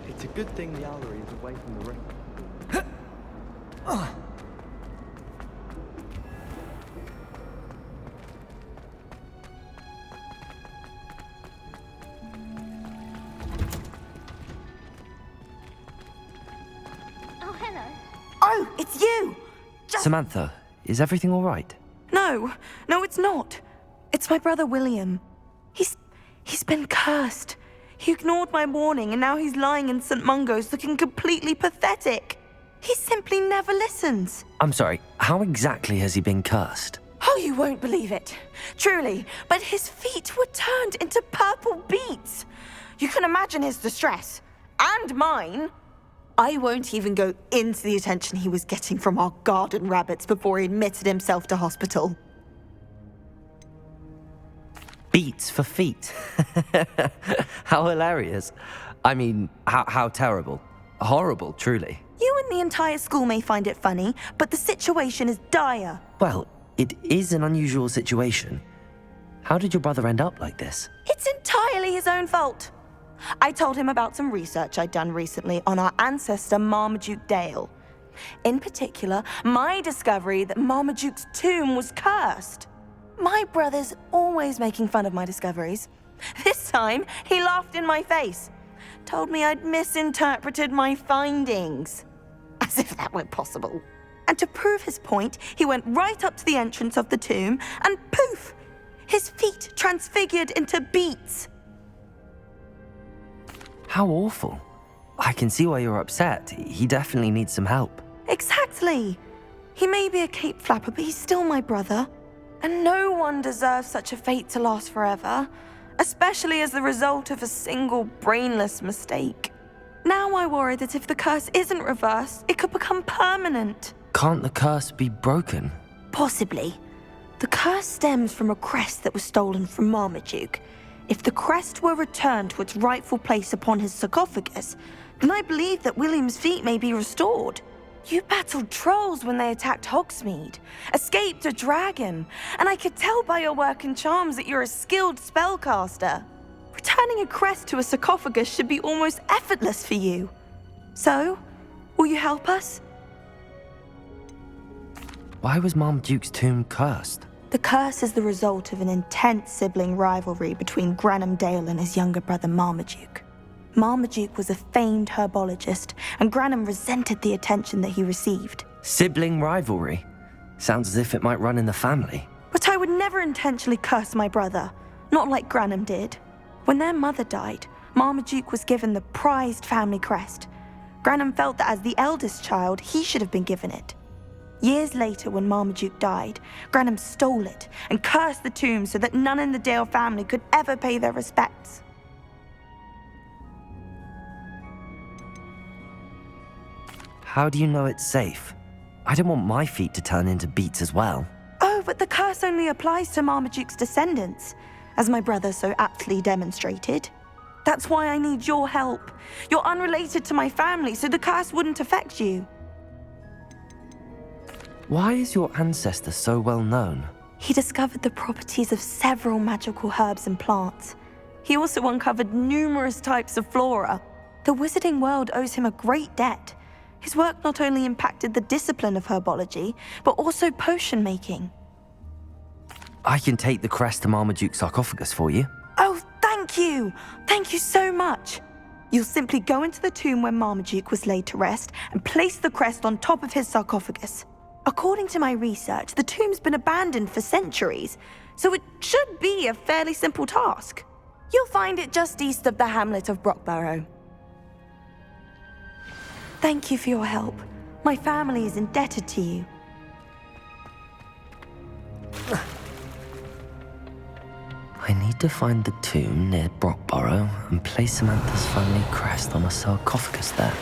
It's a good thing the owlery is away from the ring. Oh, hello. Oh, it's you! Samantha, is everything all right? No, it's not. It's my brother William. He's been cursed. He ignored my warning and now he's lying in St. Mungo's looking completely pathetic. He simply never listens. I'm sorry, how exactly has he been cursed? Oh, you won't believe it. Truly, but his feet were turned into purple beets. You can imagine his distress. And mine. I won't even go into the attention he was getting from our garden rabbits before he admitted himself to hospital. Beats for feet. How hilarious. I mean, how terrible. Horrible, truly. You and the entire school may find it funny, but the situation is dire. Well, it is an unusual situation. How did your brother end up like this? It's entirely his own fault. I told him about some research I'd done recently on our ancestor Marmaduke Dale. In particular, my discovery that Marmaduke's tomb was cursed. My brother's always making fun of my discoveries. This time, he laughed in my face. Told me I'd misinterpreted my findings. As if that were possible. And to prove his point, he went right up to the entrance of the tomb and poof! His feet transfigured into beets. How awful. I can see why you're upset. He definitely needs some help. Exactly. He may be a cape flapper, but he's still my brother. And no one deserves such a fate to last forever, especially as the result of a single brainless mistake. Now I worry that if the curse isn't reversed, it could become permanent. Can't the curse be broken? Possibly. The curse stems from a crest that was stolen from Marmaduke. If the crest were returned to its rightful place upon his sarcophagus, then I believe that William's feet may be restored. You battled trolls when they attacked Hogsmeade, escaped a dragon, and I could tell by your work and charms that you're a skilled spellcaster. Returning a crest to a sarcophagus should be almost effortless for you. So, will you help us? Why was Marmaduke's tomb cursed? The curse is the result of an intense sibling rivalry between Granham Dale and his younger brother Marmaduke. Marmaduke was a famed herbologist, and Granham resented the attention that he received. Sibling rivalry? Sounds as if it might run in the family. But I would never intentionally curse my brother, not like Granham did. When their mother died, Marmaduke was given the prized family crest. Granham felt that as the eldest child, he should have been given it. Years later, when Marmaduke died, Granham stole it and cursed the tomb so that none in the Dale family could ever pay their respects. How do you know it's safe? I don't want my feet to turn into beets as well. Oh, but the curse only applies to Marmaduke's descendants, as my brother so aptly demonstrated. That's why I need your help. You're unrelated to my family, so the curse wouldn't affect you. Why is your ancestor so well known? He discovered the properties of several magical herbs and plants. He also uncovered numerous types of flora. The wizarding world owes him a great debt. His work not only impacted the discipline of herbology, but also potion making. I can take the crest to Marmaduke's sarcophagus for you. Oh, thank you! Thank you so much! You'll simply go into the tomb where Marmaduke was laid to rest and place the crest on top of his sarcophagus. According to my research, the tomb's been abandoned for centuries, so it should be a fairly simple task. You'll find it just east of the hamlet of Brockborough. Thank you for your help. My family is indebted to you. I need to find the tomb near Brockborough and place Samantha's family crest on a sarcophagus there.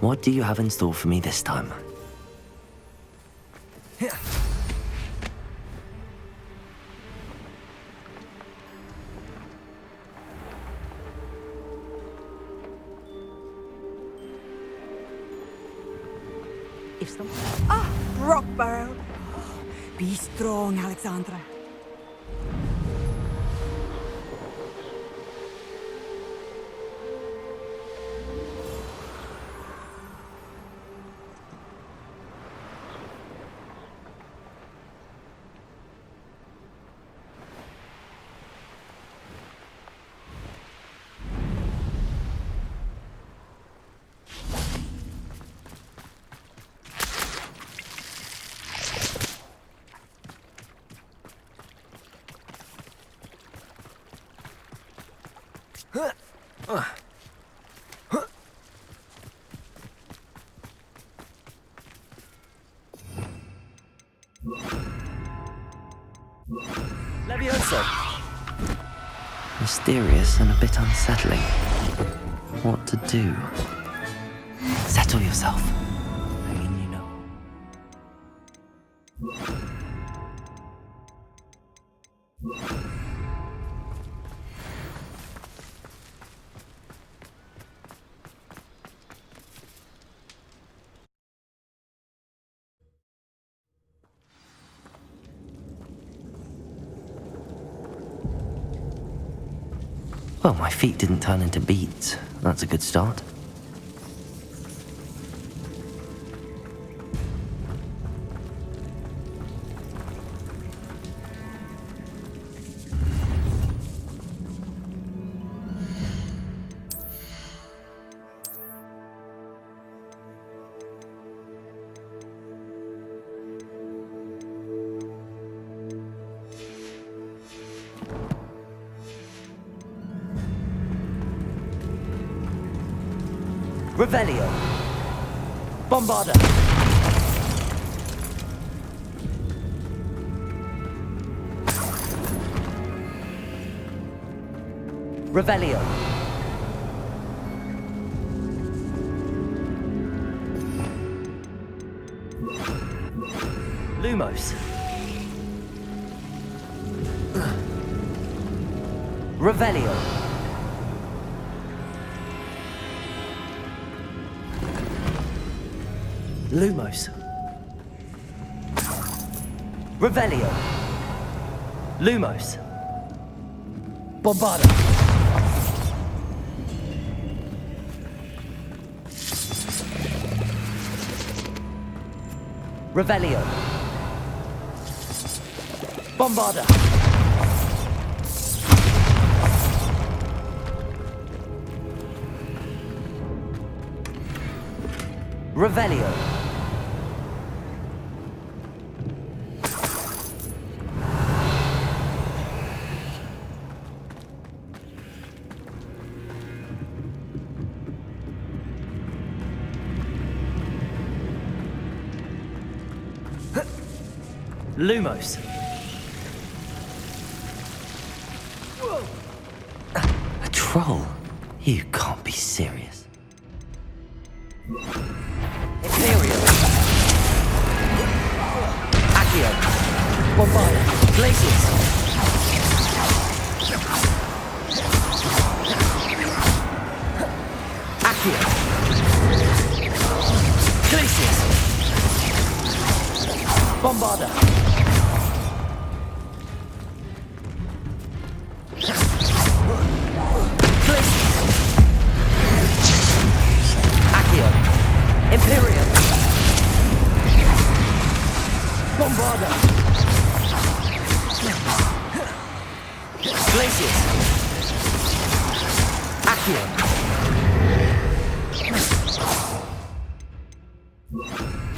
What do you have in store for me this time? If some... Rockbarrow! Be strong, Alexandra. Levioso! Mysterious and a bit unsettling. What to do? Settle yourself. I mean, you know. Well, my feet didn't turn into beads. That's a good start. Revelio! Bombarda! Revelio! Lumos! Revelio! Lumos. Revelio. Lumos. Bombarda. Revelio. Bombarda. Revelio. Lumos. A troll? You can't be serious. Imperial. Accio. Bombarda. Glaciers. Accio. Glaciers. Bombarda. Imperial. Bombarda. Glaciers. Accio.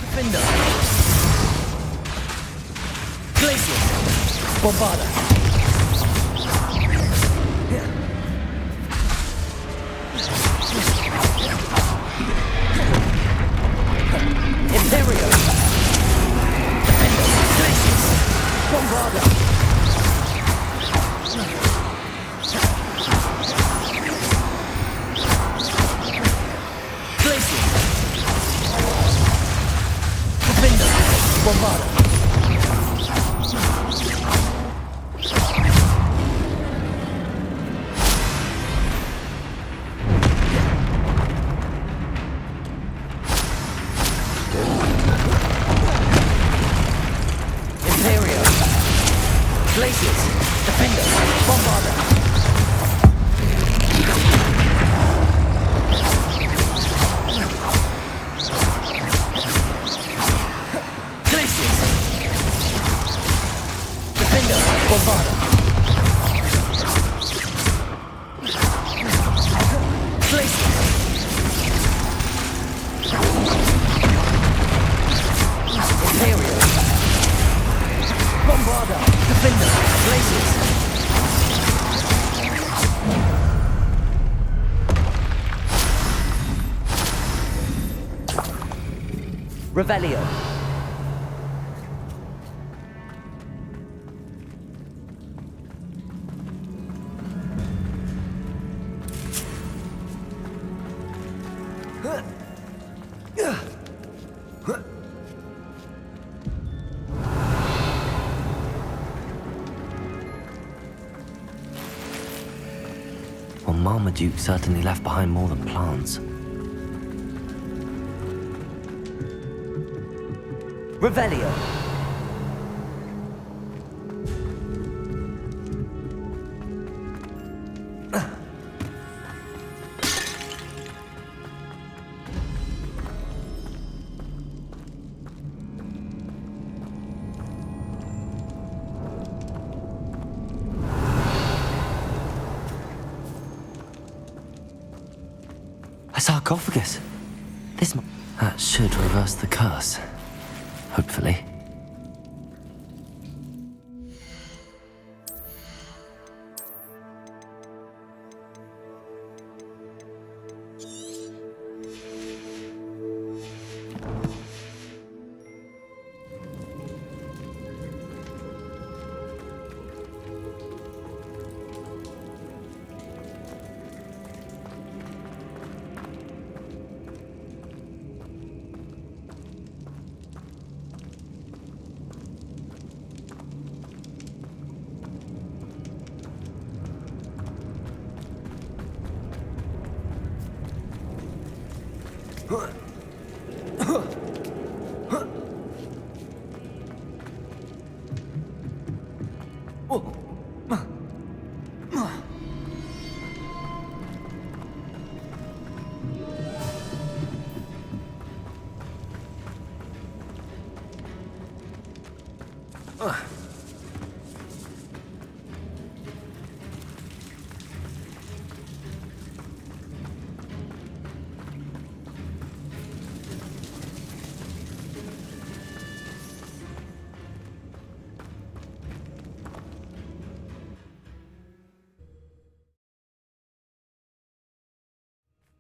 Defender. Glaciers. Bombarda. Imperial. Defender. Glaciers. Bombarda. Glaciers. Bombarda. Imperio. Glaciers. Defender. Bombarda. Bombarda. Glacier. Imperio. Bombarda. Defender. Glaciers. Revelio. Well, Marmaduke certainly left behind more than plants. Revelio. A sarcophagus. That should reverse the curse. Hopefully.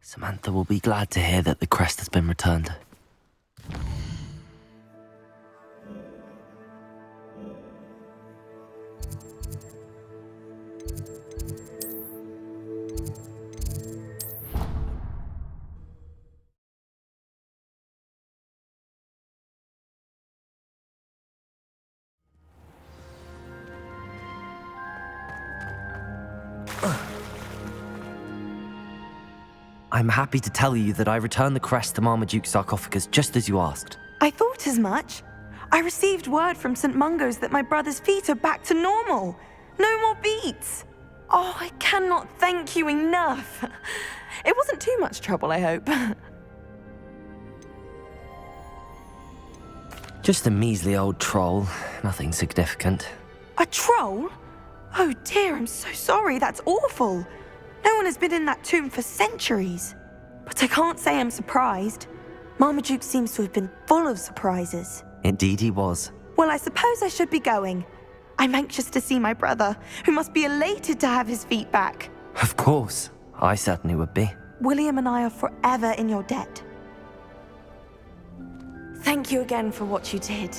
Samantha will be glad to hear that the crest has been returned. I'm happy to tell you that I returned the crest to Marmaduke's sarcophagus just as you asked. I thought as much. I received word from St. Mungo's that my brother's feet are back to normal. No more beats. Oh, I cannot thank you enough. It wasn't too much trouble, I hope. Just a measly old troll, nothing significant. A troll? Oh dear, I'm so sorry. That's awful. No one has been in that tomb for centuries. But I can't say I'm surprised. Marmaduke seems to have been full of surprises. Indeed he was. Well, I suppose I should be going. I'm anxious to see my brother, who must be elated to have his feet back. Of course. I certainly would be. William and I are forever in your debt. Thank you again for what you did.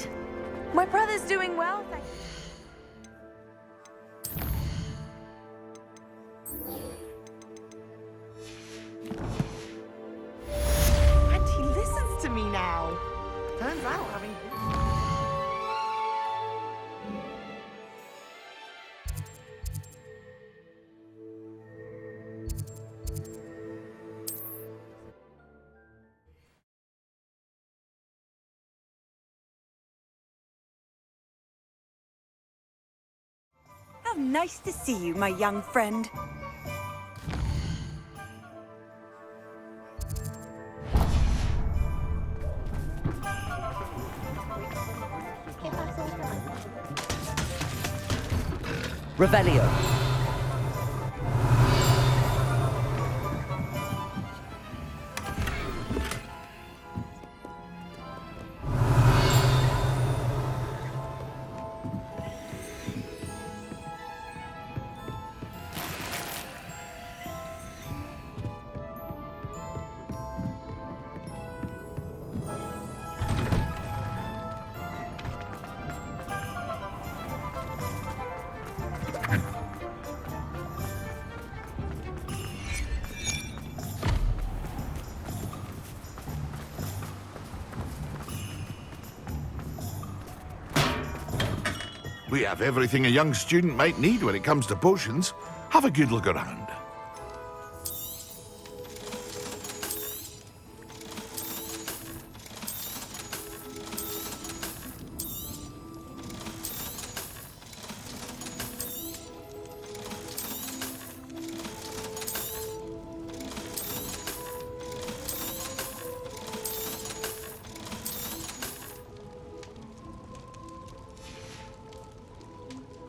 My brother's doing well, thank you. And he listens to me now. Turns out having... How nice to see you, my young friend. Revelio. We have everything a young student might need when it comes to potions. Have a good look around.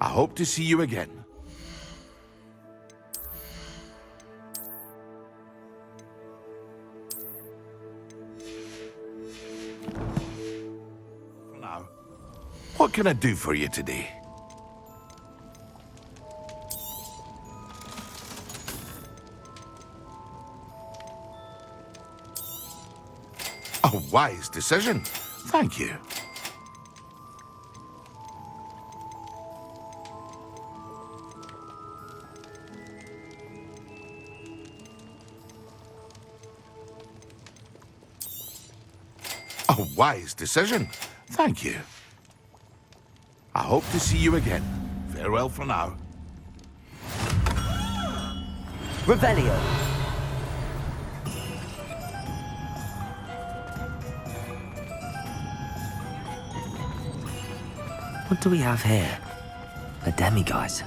I hope to see you again. Now, what can I do for you today? A wise decision. Thank you. A wise decision. Thank you. I hope to see you again. Farewell for now. Revelio. What do we have here? A demiguise.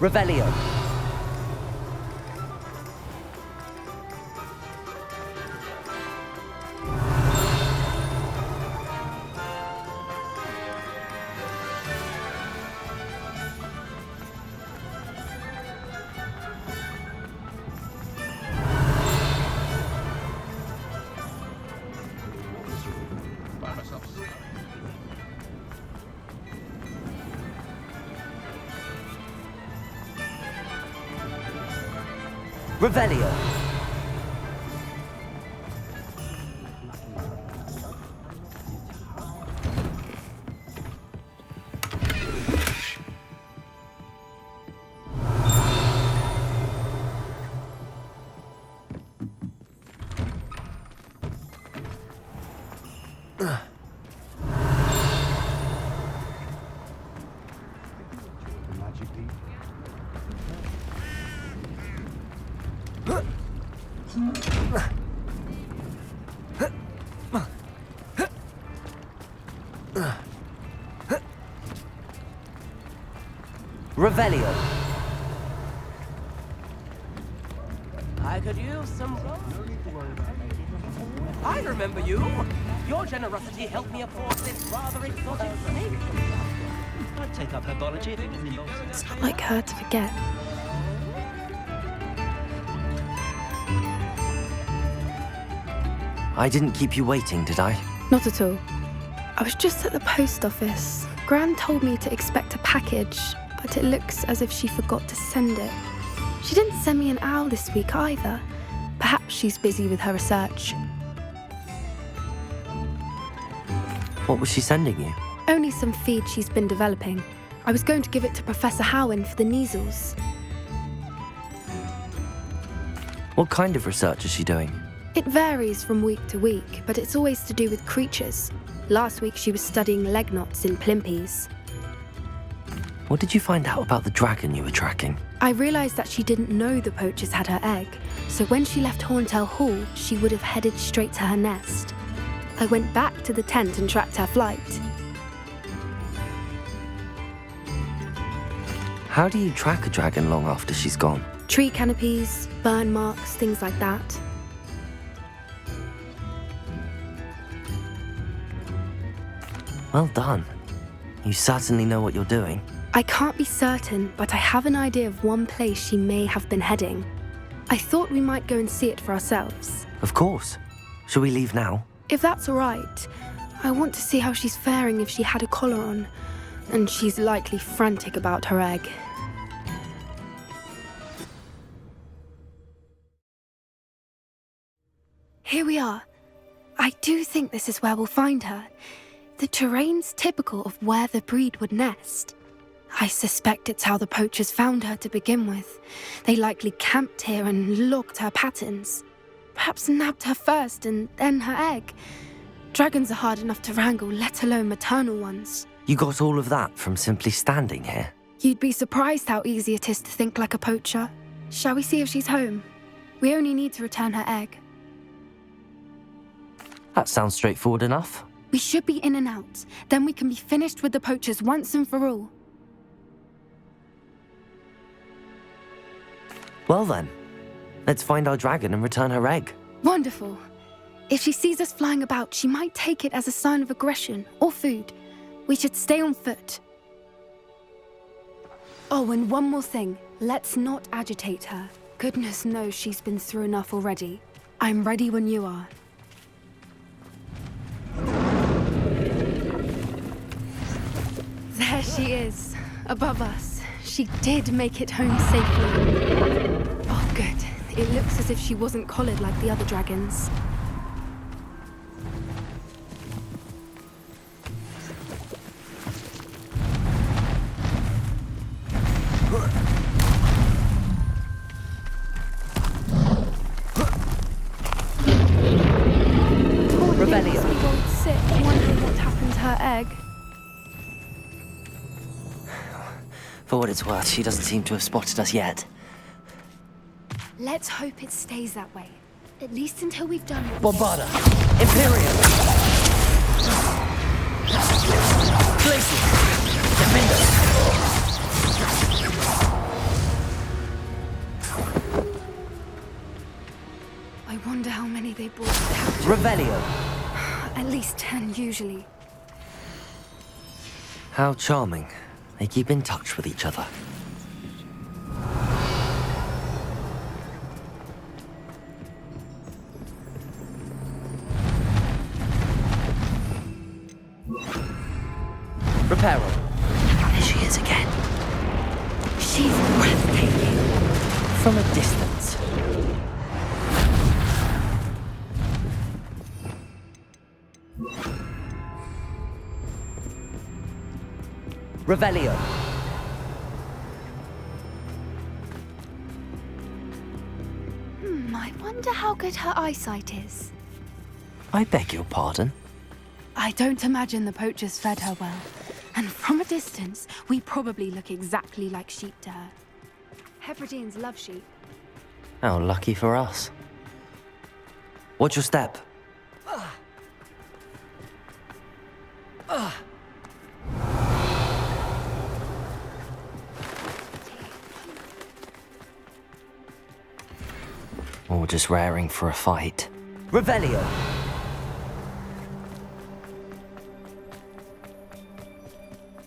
Revelio. Revelio. Revelio. I could use some. I remember you. Your generosity helped me afford this rather exotic snake. I'd take up herbology if it didn't involve. It's not like her to forget. I didn't keep you waiting, did I? Not at all. I was just at the post office. Gran told me to expect a package, but it looks as if she forgot to send it. She didn't send me an owl this week either. Perhaps she's busy with her research. What was she sending you? Only some feed she's been developing. I was going to give it to Professor Howen for the measles. What kind of research is she doing? It varies from week to week, but it's always to do with creatures. Last week she was studying leg knots in Plimpies. What did you find out about the dragon you were tracking? I realised that she didn't know the poachers had her egg, so when she left Horntail Hall, she would have headed straight to her nest. I went back to the tent and tracked her flight. How do you track a dragon long after she's gone? Tree canopies, burn marks, things like that. Well done. You certainly know what you're doing. I can't be certain, but I have an idea of one place she may have been heading. I thought we might go and see it for ourselves. Of course. Shall we leave now? If that's all right, I want to see how she's faring if she had a collar on. And she's likely frantic about her egg. Here we are. I do think this is where we'll find her. The terrain's typical of where the breed would nest. I suspect it's how the poachers found her to begin with. They likely camped here and logged her patterns. Perhaps nabbed her first and then her egg. Dragons are hard enough to wrangle, let alone maternal ones. You got all of that from simply standing here? You'd be surprised how easy it is to think like a poacher. Shall we see if she's home? We only need to return her egg. That sounds straightforward enough. We should be in and out. Then we can be finished with the poachers once and for all. Well then, let's find our dragon and return her egg. Wonderful. If she sees us flying about, she might take it as a sign of aggression or food. We should stay on foot. Oh, and one more thing. Let's not agitate her. Goodness knows she's been through enough already. I'm ready when you are. There she is, above us. She did make it home safely. Oh, good. It looks as if she wasn't collared like the other dragons. Revelio. Sick, wondering what happened to her egg. For what it's worth, she doesn't seem to have spotted us yet. Let's hope it stays that way. At least until we've done it. Bombarda. Imperium. Glacier. Defender. I wonder how many they brought to capture. Revelio. At least 10 usually. How charming. They keep in touch with each other. Reparo. There she is again. She's breathtaking. From a distance. Revelio. I wonder how good her eyesight is. I beg your pardon? I don't imagine the poachers fed her well. And from a distance, we probably look exactly like sheep to her. Hebrideans love sheep. How lucky for us. Watch your step. Or just raring for a fight. Revelio.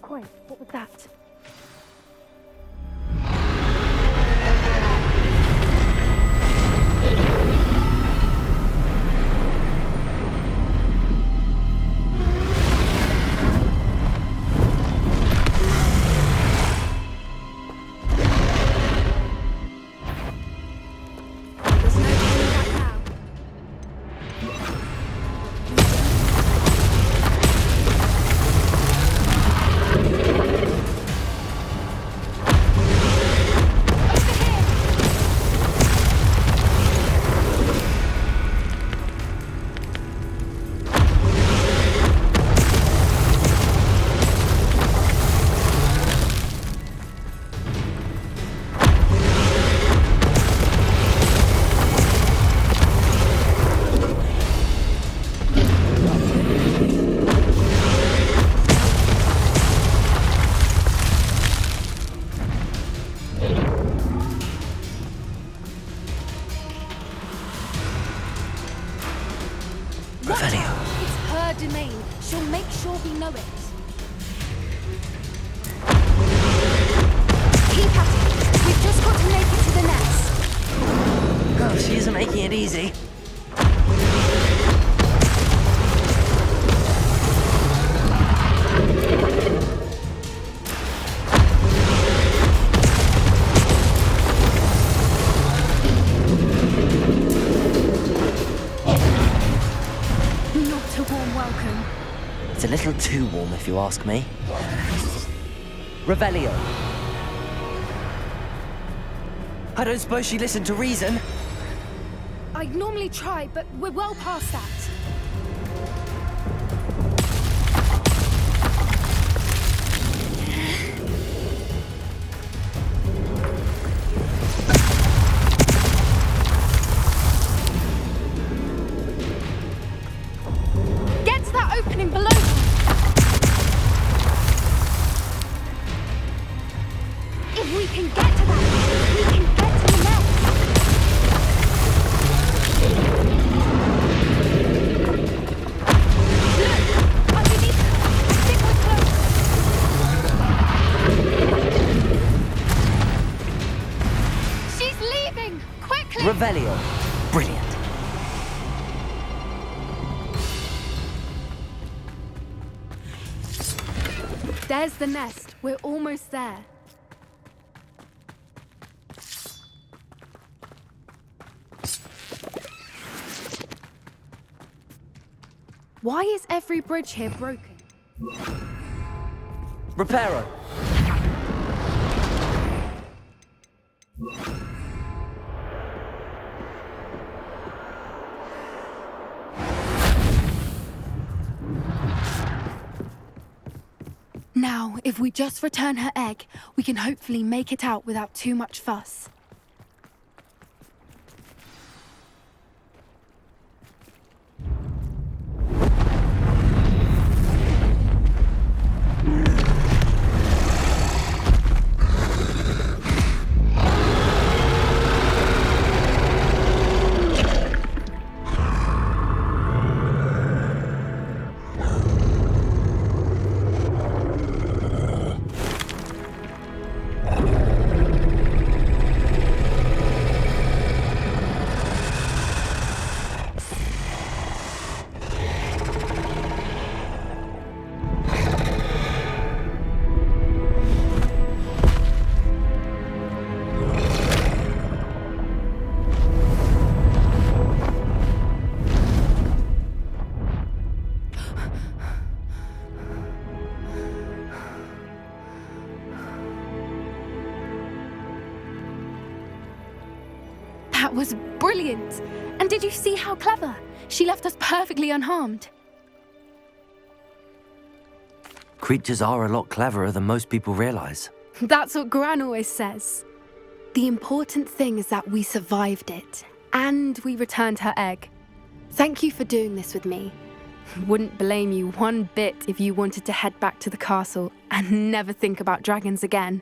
Quiet, what was that? There's no turning back now. know it. Keep at it. We've just got to make it to the nest. Oh, she isn't making it easy. Not a warm welcome. It's a little too warm, if you ask me. Revelio. I don't suppose she listened to reason. I'd normally try, but we're well past that. Get to that opening below. If we can get to that, we can get to the nest. Look, underneath her. I think we're close. She's leaving! Quickly! Revelio. Brilliant. There's the nest. We're almost there. Why is every bridge here broken? Reparo. Now, if we just return her egg, we can hopefully make it out without too much fuss. That was brilliant! And did you see how clever? She left us perfectly unharmed. Creatures are a lot cleverer than most people realize. That's what Gran always says. The important thing is that we survived it, and we returned her egg. Thank you for doing this with me. Wouldn't blame you one bit if you wanted to head back to the castle and never think about dragons again.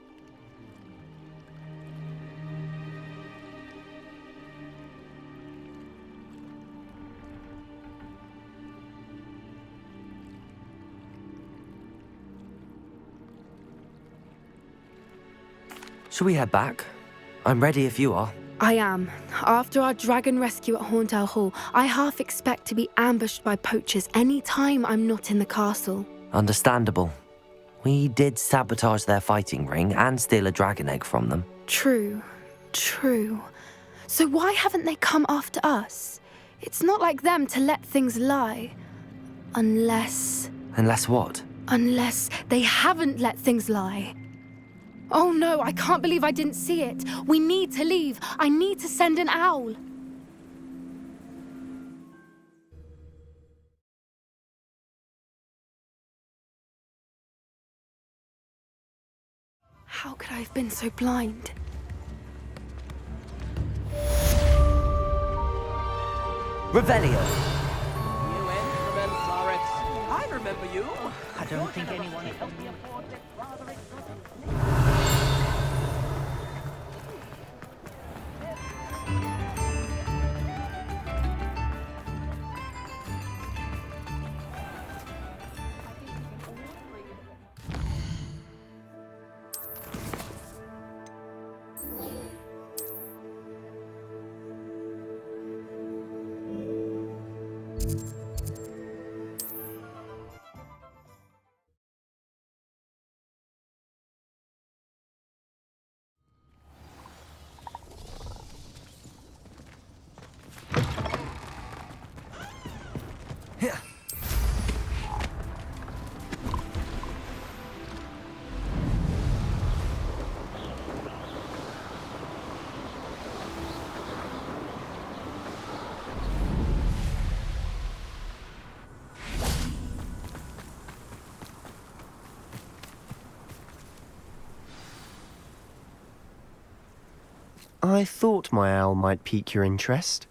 Shall we head back? I'm ready if you are. I am. After our dragon rescue at Horndale Hall, I half expect to be ambushed by poachers any time I'm not in the castle. Understandable. We did sabotage their fighting ring and steal a dragon egg from them. True. So why haven't they come after us? It's not like them to let things lie. Unless what? Unless they haven't let things lie. Oh no, I can't believe I didn't see it. We need to leave. I need to send an owl. How could I have been so blind? Revelio. You instrument, Florence. I remember you. I don't think anyone helped me afford this rather exotic. I thought my owl might pique your interest.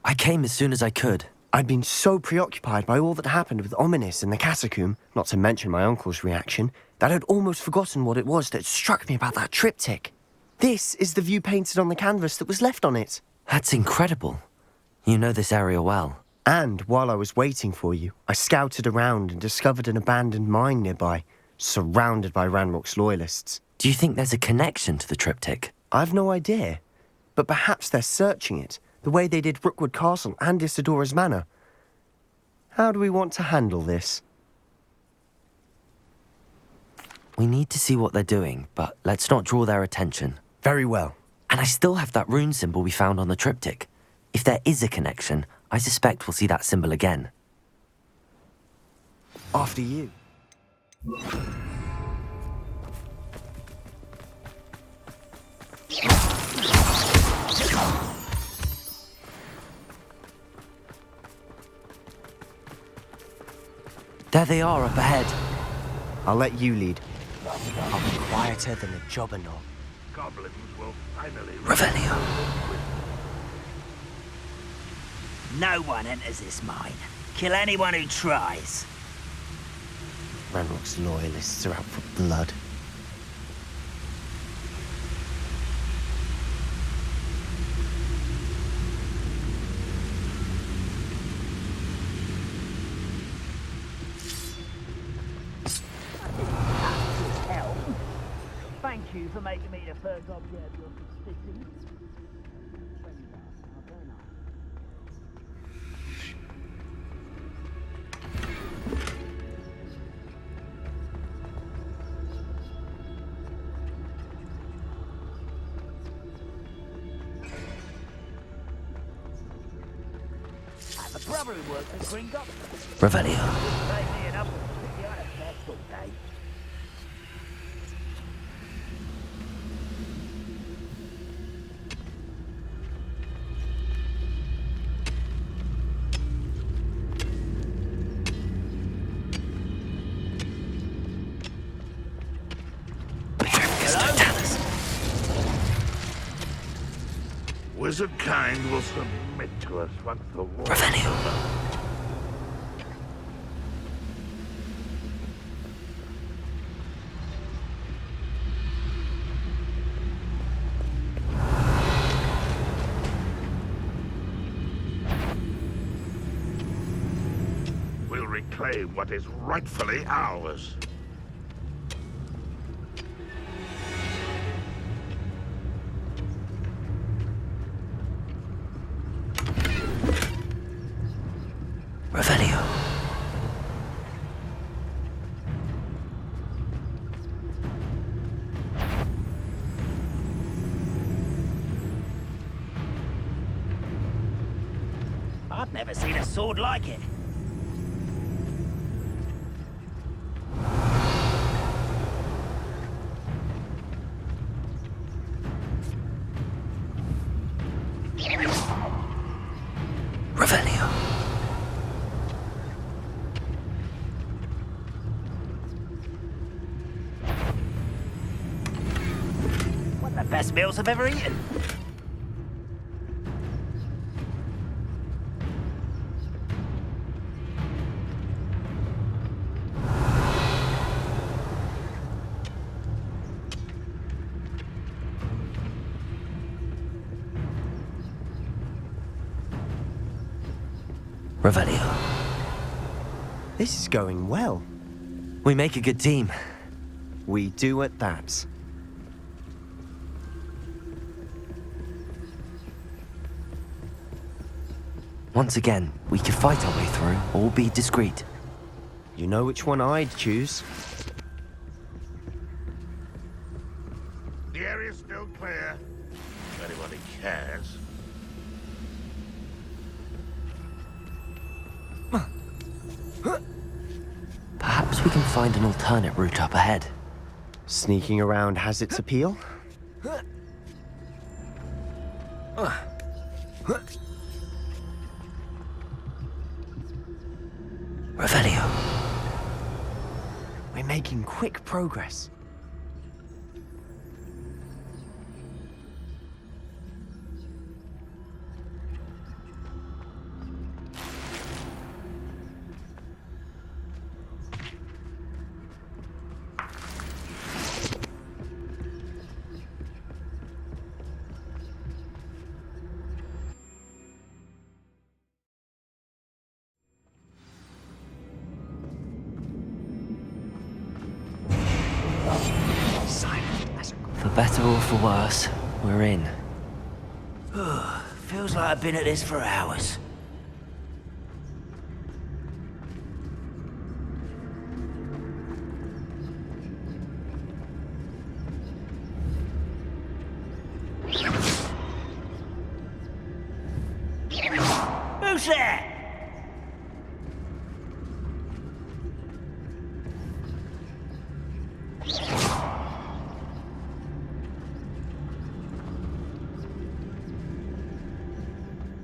I came as soon as I could. I'd been so preoccupied by all that happened with Ominis in the catacomb, not to mention my uncle's reaction, that I'd almost forgotten what it was that struck me about that triptych. This is the view painted on the canvas that was left on it. That's incredible. You know this area well. And while I was waiting for you, I scouted around and discovered an abandoned mine nearby, surrounded by Ranrock's loyalists. Do you think there's a connection to the triptych? I've no idea, but perhaps they're searching it, the way they did Rookwood Castle and Isidora's Manor. How do we want to handle this? We need to see what they're doing, but let's not draw their attention. Very well. And I still have that rune symbol we found on the triptych. If there is a connection, I suspect we'll see that symbol again. After you. There they are up ahead. I'll let you lead. I'll be quieter than a jobberknoll. Goblins will finally... Revelio. No one enters this mine. Kill anyone who tries. Ranrock's loyalists are out for blood. Thank you for making me the first object of your suspicion. I have a brother who works at Green Goblin. Revelio. Pay me enough to put you on a personal date. Wizard kind will submit to us once the war... Revelio. We'll reclaim what is rightfully ours. Revelio. I've never seen a sword like it. Revelio. One of the best meals I've ever eaten. Revelio. This is going well. We make a good team. We do at that. Once again, we could fight our way through, or be discreet. You know which one I'd choose. The area's still clear. If anybody cares. Perhaps we can find an alternate route up ahead. Sneaking around has its appeal. Revelio. We're making quick progress. For better or for worse, we're in. Feels like I've been at this for hours. Who's there?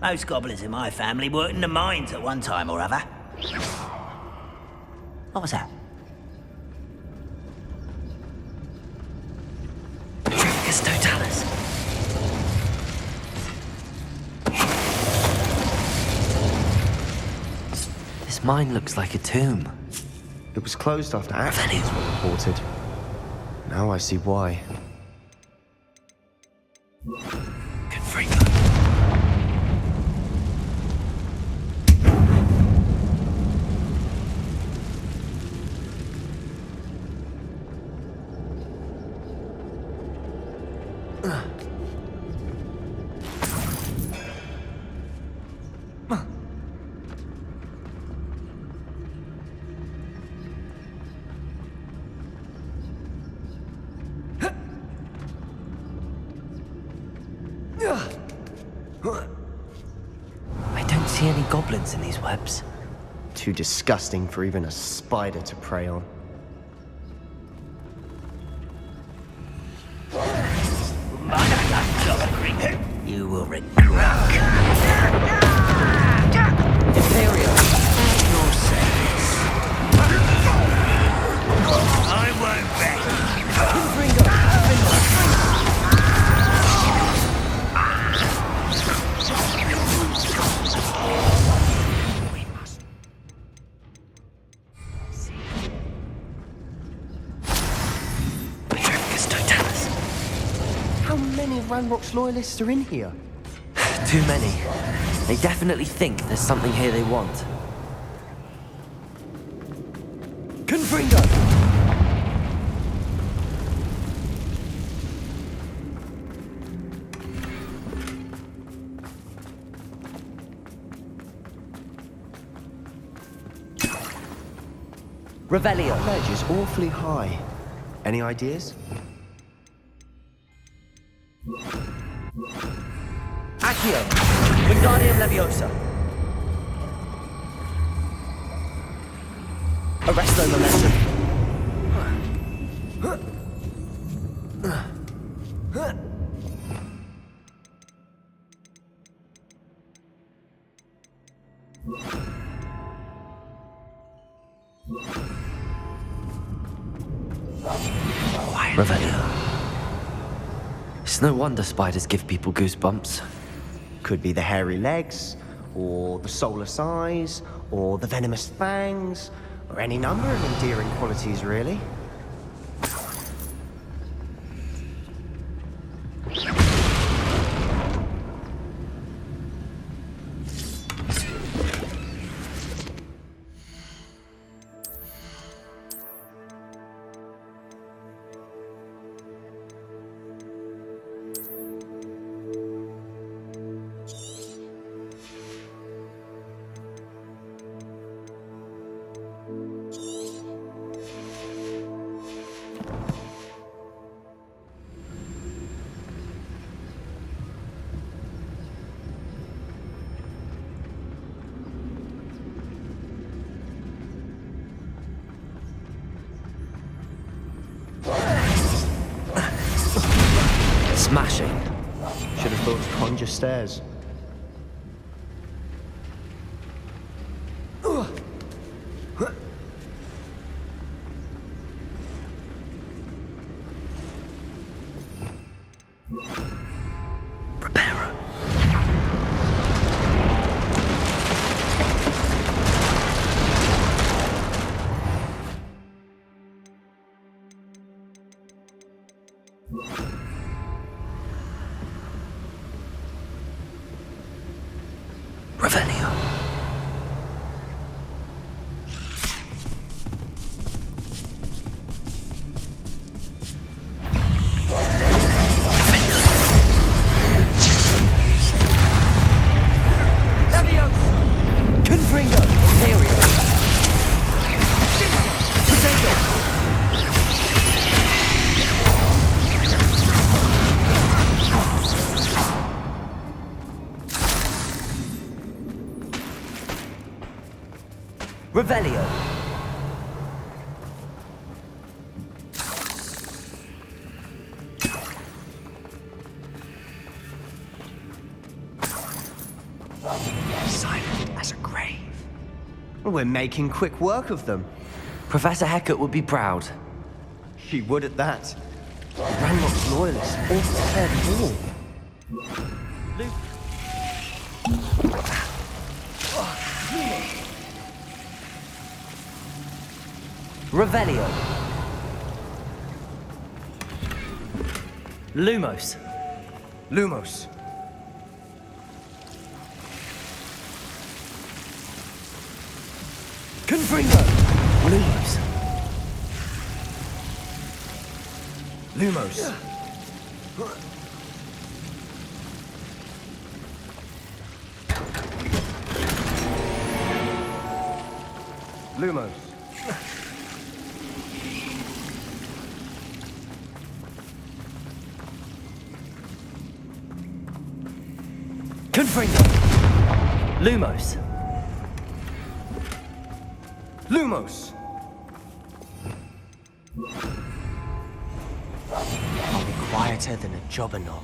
Most goblins in my family worked in the mines at one time or other. What was that? Tricus totalis. This mine looks like a tomb. It was closed after accidents were reported. Now I see why. Confringo. I don't see any goblins in these webs. Too disgusting for even a spider to prey on. You will regret Imperial. your service. I won't bet. Tricus totalis. How many of Ranrock's loyalists are in here? Too many. They definitely think there's something here they want. Confringo! Revelio. That ledge is awfully high. Any ideas? Accio. Wingardium Leviosa. Arresto Momentum. Revelio. It's no wonder spiders give people goosebumps. Could be the hairy legs, or the soulless eyes, or the venomous fangs, or any number of endearing qualities, really. Smashing. Should have thought to conjure stairs. Reparo. Revelio. Confringo! Imperio! Potato! Revelio! Silent as a grave. We're making quick work of them. Professor Hecat would be proud. She would at that. Ranrock's loyalists all prepared war. Revelio! Lumos! Lumos. Confringo! Lumos. Lumos. Lumos. Confringo! Lumos! Lumos. I'll be quieter than a jobberknoll.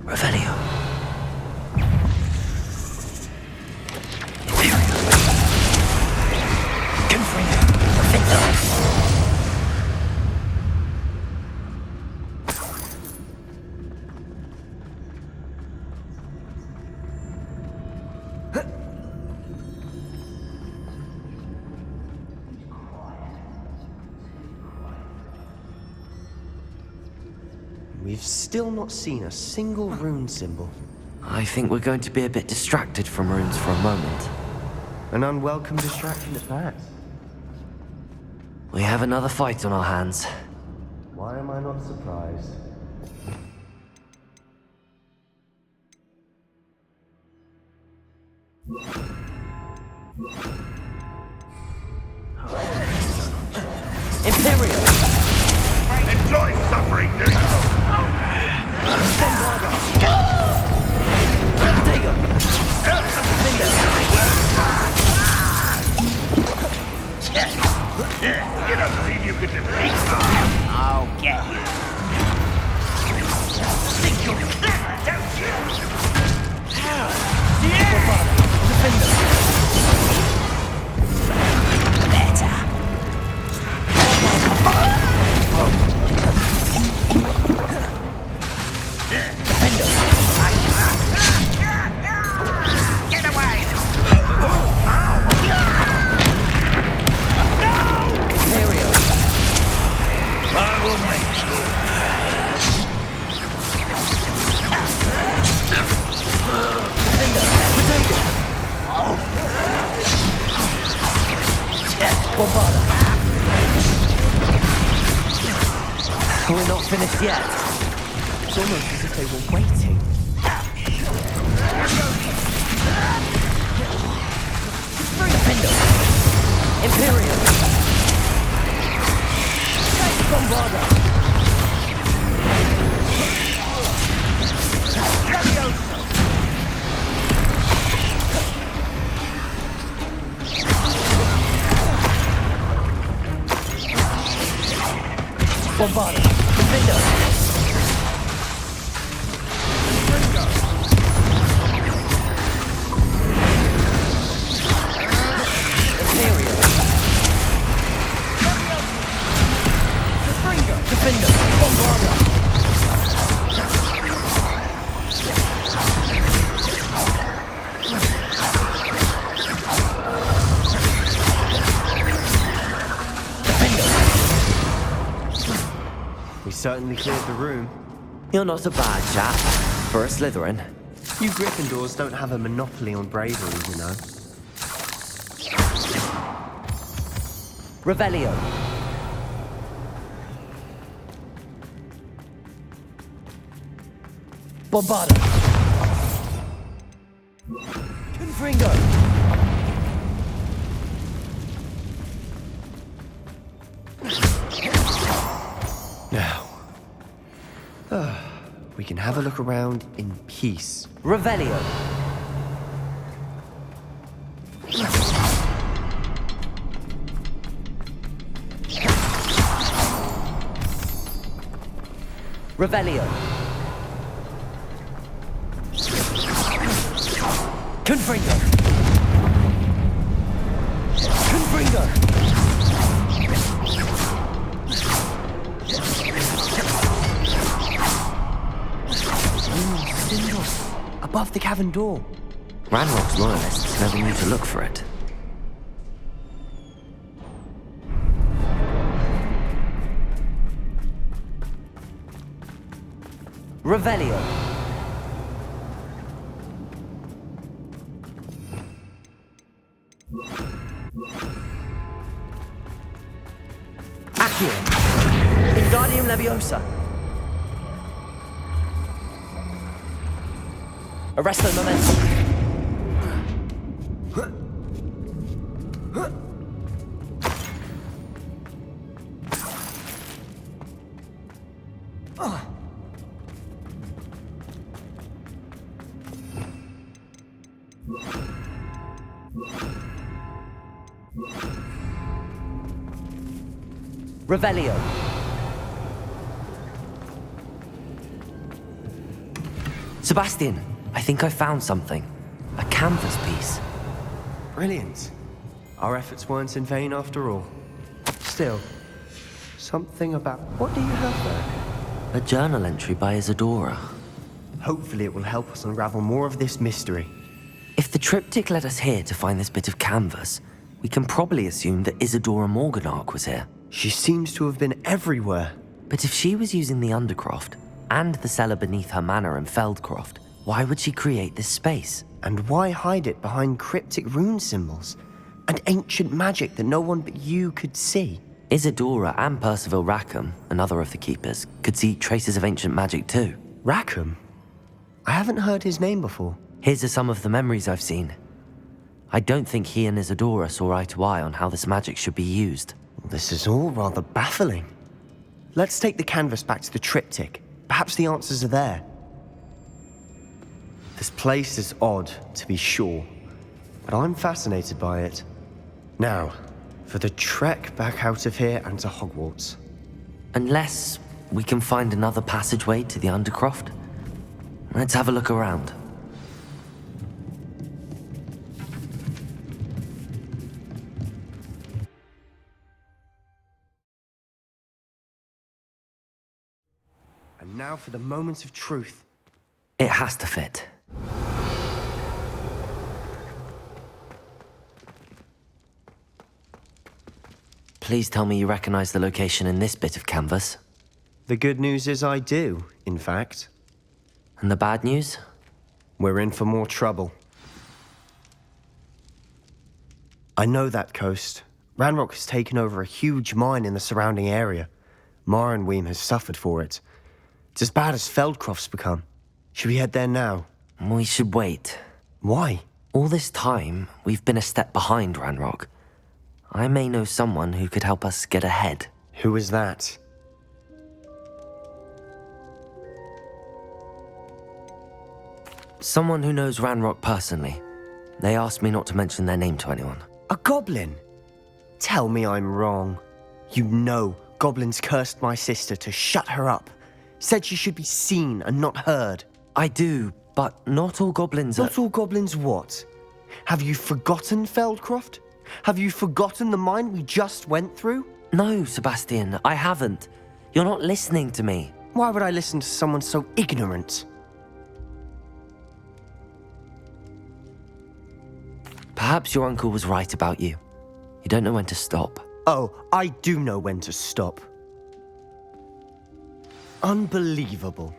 Revelio. We've still not seen a single rune symbol. I think we're going to be a bit distracted from runes for a moment. An unwelcome distraction at that. We have another fight on our hands. Why am I not surprised? Imperial! Enjoy suffering, do you? Potato! You don't believe you could defeat me? I'll get you. Think you're clever, don't you? Get away! Imperial! I will make sure. We're not finished yet. It's almost as if they were waiting. Imperial! Bombarda! Bombarda. Defender. Imperial. Defender. Bombarda. We certainly cleared the room. You're not a bad chap for a Slytherin. You Gryffindors don't have a monopoly on bravery, you know. Revelio. Bombarda. Confringo. Now, we can have a look around in peace. Revelio. Revelio. Confringo. Confringo. Above the cavern door. Ranrock's loyalists never knew to look for it. Revelio. Accio. Wingardium Leviosa. Arresto Momentum. Revelio. Sebastian, I think I found something. A canvas piece. Brilliant. Our efforts weren't in vain after all. Still, something about... What do you have there? A journal entry by Isadora. Hopefully it will help us unravel more of this mystery. If the triptych led us here to find this bit of canvas, we can probably assume that Isadora Morganach was here. She seems to have been everywhere. But if she was using the Undercroft and the cellar beneath her manor in Feldcroft, why would she create this space? And why hide it behind cryptic rune symbols? And ancient magic that no one but you could see? Isadora and Percival Rackham, another of the Keepers, could see traces of ancient magic too. Rackham? I haven't heard his name before. His are some of the memories I've seen. I don't think he and Isadora saw eye to eye on how this magic should be used. This is all rather baffling. Let's take the canvas back to the triptych. Perhaps the answers are there. This place is odd, to be sure, but I'm fascinated by it. Now, for the trek back out of here and to Hogwarts. Unless we can find another passageway to the Undercroft. Let's have a look around. And now for the moment of truth. It has to fit. Please tell me you recognize the location in this bit of canvas. The good news is I do, in fact. And the bad news? We're in for more trouble. I know that coast. Ranrock has taken over a huge mine in the surrounding area. Marrenweem has suffered for it. It's as bad as Feldcroft's become. Should we head there now? We should wait. Why? All this time, we've been a step behind Ranrock. I may know someone who could help us get ahead. Who is that? Someone who knows Ranrock personally. They asked me not to mention their name to anyone. A goblin? Tell me I'm wrong. You know Goblins cursed my sister to shut her up. Said she should be seen and not heard. I do, but not all goblins are... Not all goblins what? Have you forgotten, Feldcroft? Have you forgotten the mine we just went through? No, Sebastian, I haven't. You're not listening to me. Why would I listen to someone so ignorant? Perhaps your uncle was right about you. You don't know when to stop. Oh, I do know when to stop. Unbelievable.